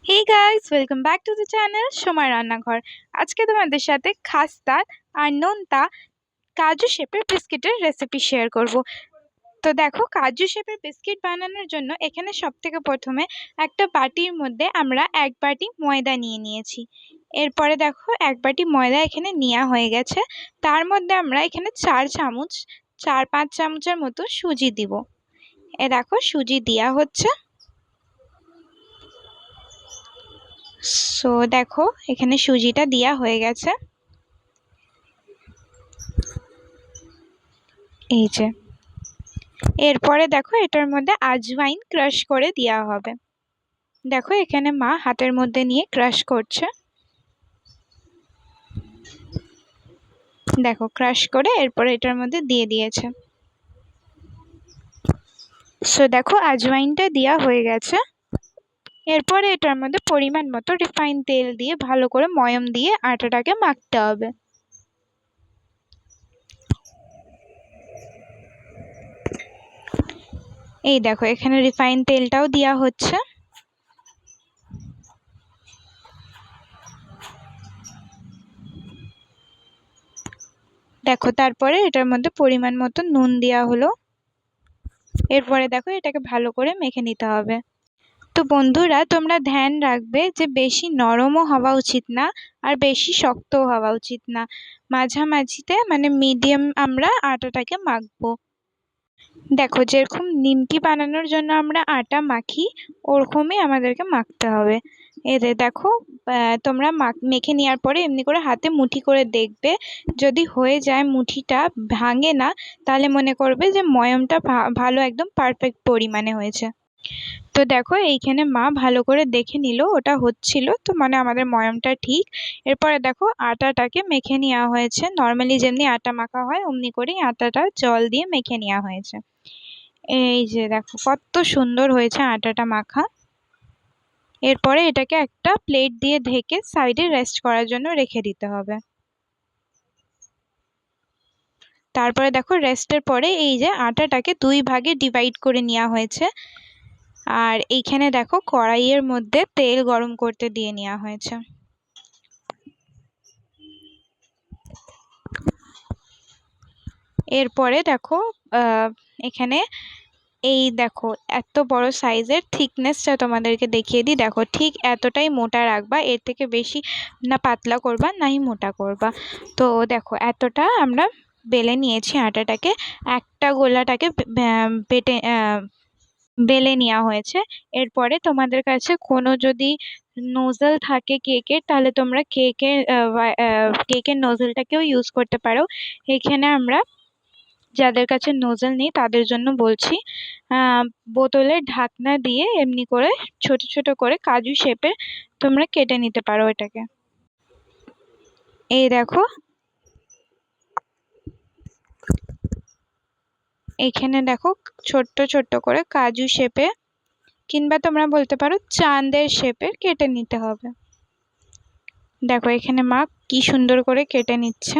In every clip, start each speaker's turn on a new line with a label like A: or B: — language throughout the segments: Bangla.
A: Hey guys, welcome back to the channel Somoy Rannaghor. আজকে তোমাদের সাথে খাস্তা আর নোনতা কাজু শেপের বিস্কিটের রেসিপি শেয়ার করব। তো দেখো, কাজু শেপের বিস্কিট বানানোর জন্য এখানে সবথেকে প্রথমে একটা বাটির মধ্যে আমরা 1 বাটি ময়দা নিয়েছি। এরপরে দেখো 1 বাটি ময়দা এখানে নেওয়া হয়ে গেছে। তার মধ্যে আমরা এখানে 4-5 চামচের মতো সুজি দিব। দেখো সুজি দেওয়া হচ্ছে। সো দেখো এখানে সুজিটা দেওয়া হয়ে গেছে। এই যে, এরপরে দেখো এটার মধ্যে আজওয়াইন ক্রাশ করে দেওয়া হবে। দেখো এখানে মা হাতের মধ্যে নিয়ে ক্রাশ করছে। দেখো ক্রাশ করে এরপরে এটার মধ্যে দিয়ে দিয়েছে। সো দেখো আজওয়াইনটা দেওয়া হয়ে গেছে। এরপরে এটার মধ্যে পরিমাণ মতো রিফাইন তেল দিয়ে ভালো করে ময়ম দিয়ে আটাটাকে মাখতে হবে। এই দেখো এখানে রিফাইন তেলটাও দেওয়া হচ্ছে। দেখো তারপরে এটার মধ্যে পরিমাণ মতো নুন দেওয়া হলো। এরপরে দেখো এটাকে ভালো করে মেখে নিতে হবে। তো বন্ধুরা, তোমরা ধ্যান রাখবে যে বেশি নরমও হওয়া উচিত না আর বেশি শক্তও হওয়া উচিত না, মাঝামাঝিতে মানে মিডিয়াম আমরা আটাটাকে মাখবো। দেখো যেরকম নিমকি বানানোর জন্য আমরা আটা মাখি ওরকমই আমাদেরকে মাখতে হবে। এতে দেখো তোমরা মেখে নেওয়ার পরে এমনি করে হাতে মুঠি করে দেখবে, যদি হয়ে যায় মুঠিটা ভাঙে না, তাহলে মনে করবে যে ময়মটা ভালো একদম পারফেক্ট পরিমাণে হয়েছে। তো দেখো এইখানে মা ভালো করে দেখে নিল ওটা হচ্ছিল, তো মানে আমাদের ময়মটা ঠিক। এরপরে দেখো আটাটাকে মেখে নেওয়া হয়েছে, নর্মালি যেমনি আটা মাখা হয় অমনি করেই আটাটা জল দিয়ে মেখে নেওয়া হয়েছে। এই যে দেখো কত সুন্দর হয়েছে আটাটা মাখা। এরপরে এটাকে একটা প্লেট দিয়ে ঢেকে সাইডে রেস্ট করার জন্য রেখে দিতে হবে। তারপরে দেখো রেস্টের পরে এই যে আটাটাকে 2 ভাগে ডিভাইড করে নেওয়া হয়েছে। আর এইখানে দেখো কড়াইয়ের মধ্যে তেল গরম করতে দিয়ে নেওয়া হয়েছে। এরপরে দেখো এখানে এই দেখো এত বড় সাইজের থিকনেসটা তোমাদেরকে দেখিয়ে দিই। দেখো ঠিক এতটাই মোটা রাখবা, এর থেকে বেশি না পাতলা করবা নাই মোটা করবা। তো দেখো এতটা আমরা বেলে নিয়েছি আটাটাকে, একটা গোলাটাকে বেটে বেলে নেওয়া হয়েছে। এরপরে তোমাদের কাছে কোনো যদি নোজেল থাকে কেকের, তাহলে তোমরা কেকের নোজেলটাকেও ইউজ করতে পারো। এখানে আমরা যাদের কাছে নোজেল নেই তাদের জন্য বলছি, বোতলের ঢাকনা দিয়ে এমনি করে ছোট ছোট করে কাজু শেপে তোমরা কেটে নিতে পারো এটাকে। এই দেখো এখানে দেখো ছোট্ট ছোট্ট করে কাজু শেপে কিংবা তোমরা বলতে পারো চাঁদের শেপের কেটে নিতে হবে। দেখো এখানে মা কি সুন্দর করে কেটে নিচ্ছে,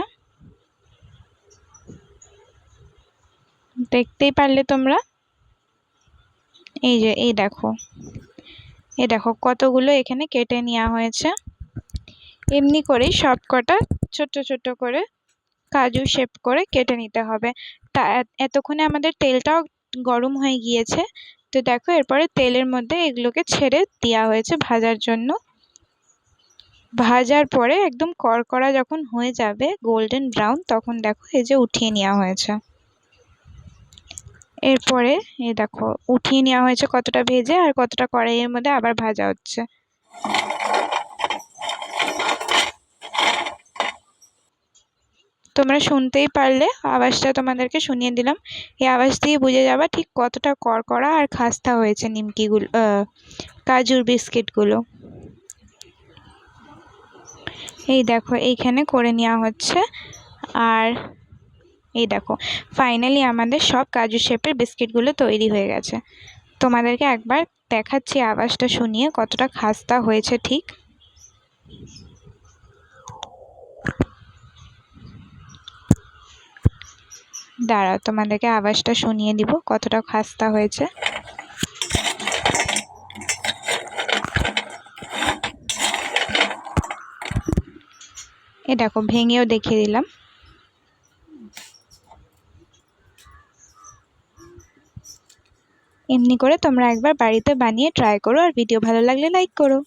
A: দেখতেই পারলে তোমরা। এই যে এই দেখো কতগুলো এখানে কেটে নেওয়া হয়েছে। এমনি করেই সব কটা ছোট্ট ছোট্ট করে কাজু শেপ করে কেটে নিতে হবে। তা এতক্ষণে আমাদের তেলটাও গরম হয়ে গিয়েছে। তো দেখো এরপরে তেলের মধ্যে এগুলোকে ছেড়ে দেওয়া হয়েছে ভাজার জন্য। ভাজার পরে একদম কড়কড়া যখন হয়ে যাবে গোল্ডেন ব্রাউন, তখন দেখো এই যে উঠিয়ে নেওয়া হয়েছে। এরপরে এই দেখো উঠিয়ে নেওয়া হয়েছে কতটা ভেজে, আর কতটা কড়াইয়ের মধ্যে আবার ভাজা হচ্ছে। তোমরা শুনতেই পারলে, আওয়াজটা তোমাদেরকে শুনিয়ে দিলাম। এই আওয়াজ দিয়ে বুঝে যাবা ঠিক কতটা কড়কড়া আর খাস্তা হয়েছে নিমকিগুলো, কাজুর বিস্কিটগুলো। এই দেখো এইখানে করে নেওয়া হচ্ছে। আর এই দেখো ফাইনালি আমাদের সব কাজু শেপের বিস্কিটগুলো তৈরি হয়ে গেছে। তোমাদেরকে একবার দেখাচ্ছি আওয়াজটা শুনিয়ে কতটা খাস্তা হয়েছে ঠিক। দাঁড়াও তোমাদেরকে আওয়াজটা শুনিয়ে দিব কতটা খাস্তা হয়েছে। এ দেখো ভেঙেও দেখিয়ে দিলাম। এমনি করে তোমরা একবার বাড়িতে বানিয়ে ট্রাই করো, আর ভিডিও ভালো লাগলে লাইক করো।